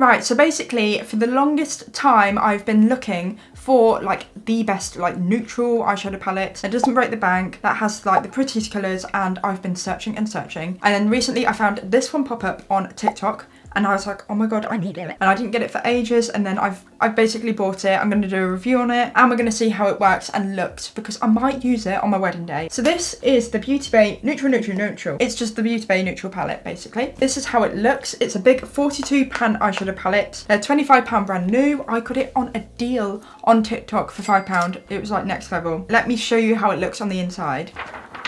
Right, so basically for the longest time I've been looking for like the best like neutral eyeshadow palette that doesn't break the bank, that has like the prettiest colours, and I've been searching and searching. And then recently I found this one pop up on TikTok and I was like, oh my god, I need it. And I didn't get it for ages, and then I've basically bought it. I'm going to do a review on it and we're going to see how it works and looks, because I might use it on my wedding day. So this is the Beauty Bay Neutral. It's just the Beauty Bay Neutral palette basically. This is how it looks. It's a big 42 pan eyeshadow palette. They're £25 brand new. I got it on a deal on TikTok for £5. It was like next level. Let me show you how it looks on the inside.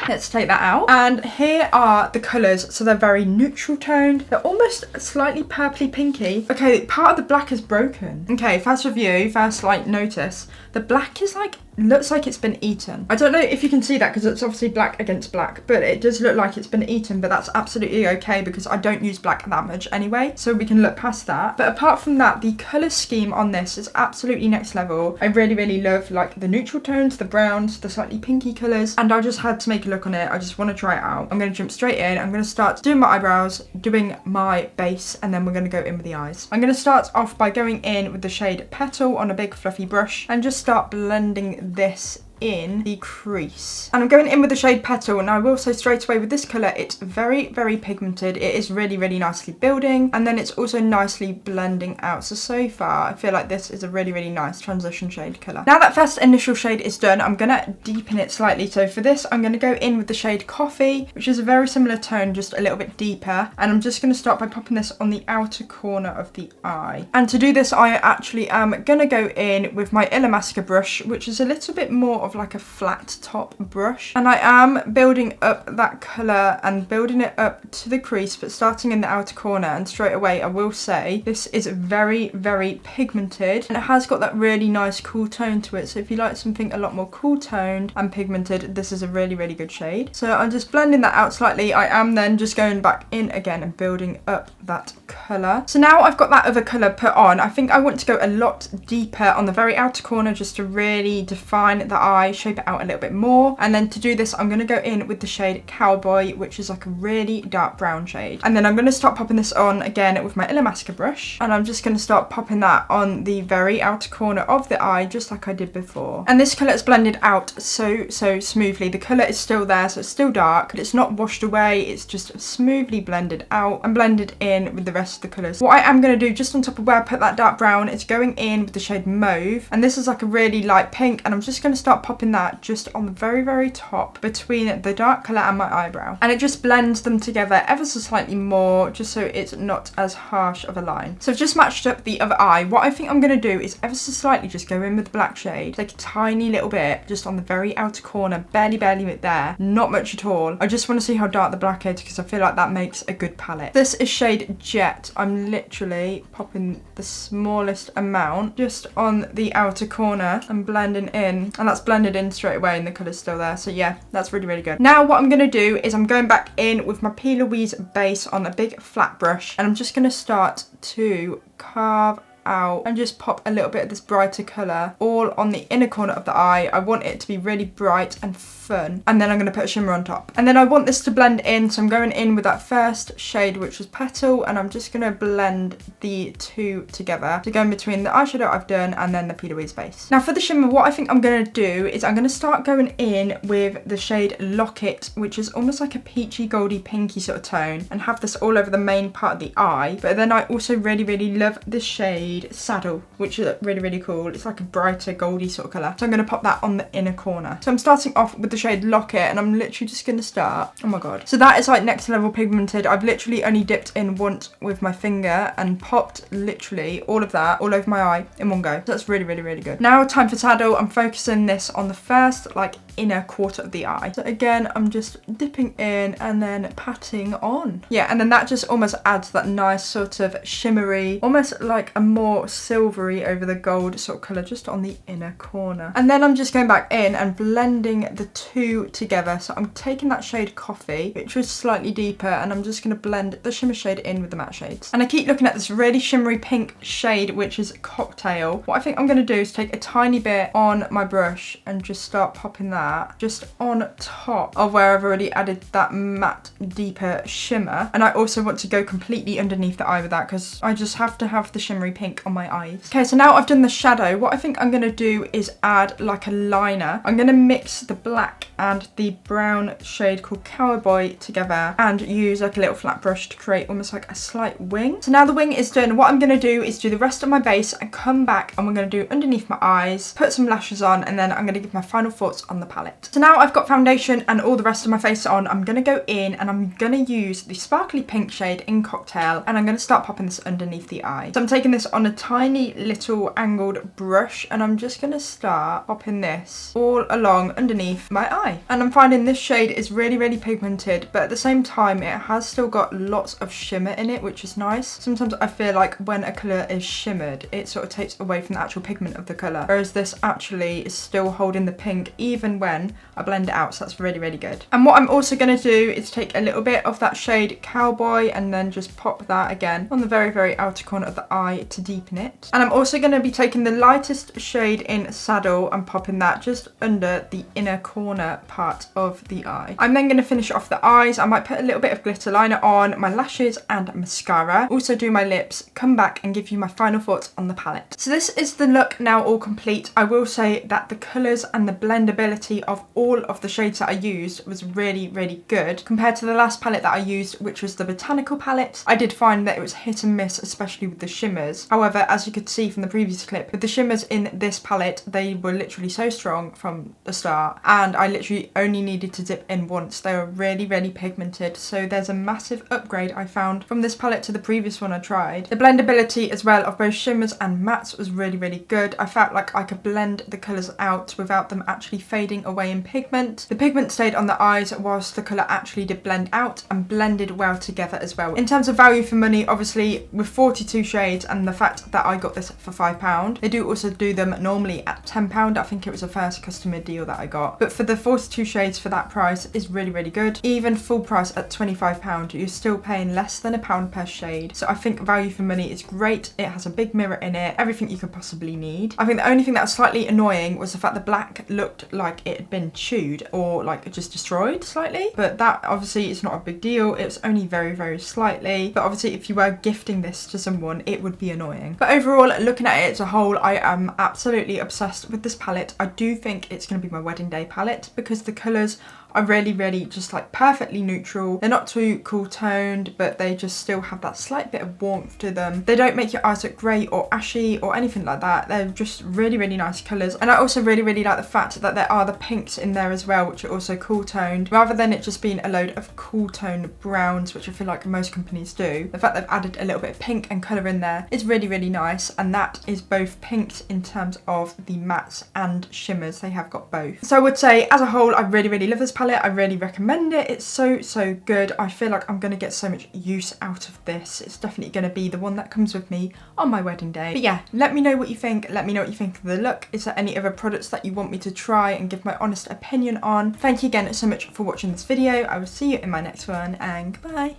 Let's take that out. And here are the colours. So they're very neutral toned. They're almost slightly purpley pinky. Okay, part of the black is broken. Okay, first review, first like notice. The black is like, looks like it's been eaten. I don't know if you can see that because it's obviously black against black, but it does look like it's been eaten, but that's absolutely okay because I don't use black that much anyway, so we can look past that. But apart from that, the colour scheme on this is absolutely next level. I really, really love like the neutral tones, the browns, the slightly pinky colours, and I just had to make a look on it. I just want to try it out. I'm going to jump straight in. I'm going to start doing my eyebrows, doing my base, and then we're going to go in with the eyes. I'm going to start off by going in with the shade Petal on a big fluffy brush and just start blending this in the crease. And I'm going in with the shade Petal, and I will say straight away with this colour, it's very, very pigmented. It is really, really nicely building, and then it's also nicely blending out. So far, I feel like this is a really, really nice transition shade colour. Now that first initial shade is done, I'm gonna deepen it slightly. So for this, I'm gonna go in with the shade Coffee, which is a very similar tone, just a little bit deeper. And I'm just gonna start by popping this on the outer corner of the eye. And to do this, I actually am gonna go in with my Illamasqua brush, which is a little bit more of like a flat top brush, and I am building up that colour and building it up to the crease, but starting in the outer corner. And straight away I will say this is very, very pigmented, and it has got that really nice cool tone to it. So if you like something a lot more cool toned and pigmented, this is a really, really good shade. So I'm just blending that out slightly. I am then just going back in again and building up that colour. So now I've got that other colour put on, I think I want to go a lot deeper on the very outer corner just to really define the eye, shape it out a little bit more. And then to do this, I'm going to go in with the shade Cowboy, which is like a really dark brown shade. And then I'm going to start popping this on again with my Illamasqua brush, and I'm just going to start popping that on the very outer corner of the eye, just like I did before. And this colour is blended out so smoothly. The colour is still there, so it's still dark, but it's not washed away. It's just smoothly blended out and blended in with the rest of the colours. What I am going to do just on top of where I put that dark brown is going in with the shade Mauve, and this is like a really light pink, and I'm just going to start popping that just on the very, very top between the dark colour and my eyebrow, and it just blends them together ever so slightly more, just so it's not as harsh of a line. So I've just matched up the other eye. What I think I'm going to do is ever so slightly just go in with the black shade, like a tiny little bit just on the very outer corner, barely there, not much at all. I just want to see how dark the black is because I feel like that makes a good palette. This is shade Jet. I'm literally popping the smallest amount just on the outer corner and blending in, and that's blended in straight away and the colour's still there. So yeah, that's really, really good. Now what I'm going to do is I'm going back in with my P. Louise base on a big flat brush, and I'm just going to start to carve out and just pop a little bit of this brighter colour all on the inner corner of the eye. I want it to be really bright and fun, and then I'm going to put a shimmer on top, and then I want this to blend in, so I'm going in with that first shade, which was Petal, and I'm just going to blend the two together to go in between the eyeshadow I've done and then the P. Louise base. Now for the shimmer, what I think I'm going to do is I'm going to start going in with the shade Locket, which is almost like a peachy goldy pinky sort of tone, and have this all over the main part of the eye. But then I also really, really love this shade Saddle, which is really, really cool. It's like a brighter goldy sort of colour, so I'm going to pop that on the inner corner. So I'm starting off with the shade Locket, and I'm literally just going to start, oh my god, so that is like next level pigmented. I've literally only dipped in once with my finger and popped literally all of that all over my eye in one go. So that's really, really, really good. Now time for Saddle. I'm focusing this on the first like inner quarter of the eye. So again, I'm just dipping in and then patting on. Yeah, and then that just almost adds that nice sort of shimmery, almost like a more more silvery over the gold sort of colour just on the inner corner. And then I'm just going back in and blending the two together. So I'm taking that shade Coffee, which was slightly deeper, and I'm just going to blend the shimmer shade in with the matte shades. And I keep looking at this really shimmery pink shade, which is Cocktail. What I think I'm going to do is take a tiny bit on my brush and just start popping that just on top of where I've already added that matte deeper shimmer. And I also want to go completely underneath the eye with that because I just have to have the shimmery pink on my eyes. Okay, so now I've done the shadow. What I think I'm going to do is add like a liner. I'm going to mix the black and the brown shade called Cowboy together and use like a little flat brush to create almost like a slight wing. So now the wing is done, what I'm going to do is do the rest of my base and come back, and we're going to do underneath my eyes, put some lashes on, and then I'm going to give my final thoughts on the palette. So now I've got foundation and all the rest of my face on, I'm going to go in and I'm going to use the sparkly pink shade in Cocktail, and I'm going to start popping this underneath the eye. So I'm taking this on a tiny little angled brush, and I'm just going to start popping this all along underneath my eye. And I'm finding this shade is really, really pigmented, but at the same time it has still got lots of shimmer in it, which is nice. Sometimes I feel like when a colour is shimmered, it sort of takes away from the actual pigment of the colour, whereas this actually is still holding the pink even when I blend it out, so that's really, really good. And what I'm also going to do is take a little bit of that shade Cowboy and then just pop that again on the very, very outer corner of the eye to deepen it. And I'm also going to be taking the lightest shade in Saddle and popping that just under the inner corner part of the eye. I'm then going to finish off the eyes. I might put a little bit of glitter liner on, my lashes and mascara. Also do my lips, come back and give you my final thoughts on the palette. So this is the look now all complete. I will say that the colours and the blendability of all of the shades that I used was really, really good compared to the last palette that I used, which was the Botanical palette. I did find that it was hit and miss, especially with the shimmers. However, as you could see from the previous clip, with the shimmers in this palette, they were literally so strong from the start, and I literally only needed to dip in once. They were really, really pigmented, so there's a massive upgrade I found from this palette to the previous one I tried. The blendability as well of both shimmers and mattes was really, really good. I felt like I could blend the colours out without them actually fading away in pigment. The pigment stayed on the eyes whilst the colour actually did blend out and blended well together as well. In terms of value for money, obviously with 42 shades and the fact that I got this for £5, they do also do them normally at £10. I think it was the first customer deal that I got. But for the 42 shades for that price is really, really good. Even full price at £25, you're still paying less than £1 per shade. So I think value for money is great. It has a big mirror in it, everything you could possibly need. I think the only thing that was slightly annoying was the fact the black looked like it had been chewed or like just destroyed slightly, but that obviously is not a big deal. It was only very, very slightly, but obviously if you were gifting this to someone, it would be annoying. But overall, looking at it as a whole, I am absolutely obsessed with this palette. I do think it's going to be my wedding day palette because the colours are really, really just like perfectly neutral. They're not too cool toned, but they just still have that slight bit of warmth to them. They don't make your eyes look grey or ashy or anything like that. They're just really, really nice colours. And I also really, really like the fact that there are the pinks in there as well, which are also cool toned, rather than it just being a load of cool toned browns, which I feel like most companies do. The fact they've added a little bit of pink and colour in there is really, really nice. And that is both pinks in terms of the mattes and shimmers. They have got both. So I would say as a whole, I really, really love this palette. I really recommend it. It's so, so good. I feel like I'm going to get so much use out of this. It's definitely going to be the one that comes with me on my wedding day. But yeah, let me know what you think. Let me know what you think of the look. Is there any other products that you want me to try and give my honest opinion on? Thank you again so much for watching this video. I will see you in my next one, and goodbye.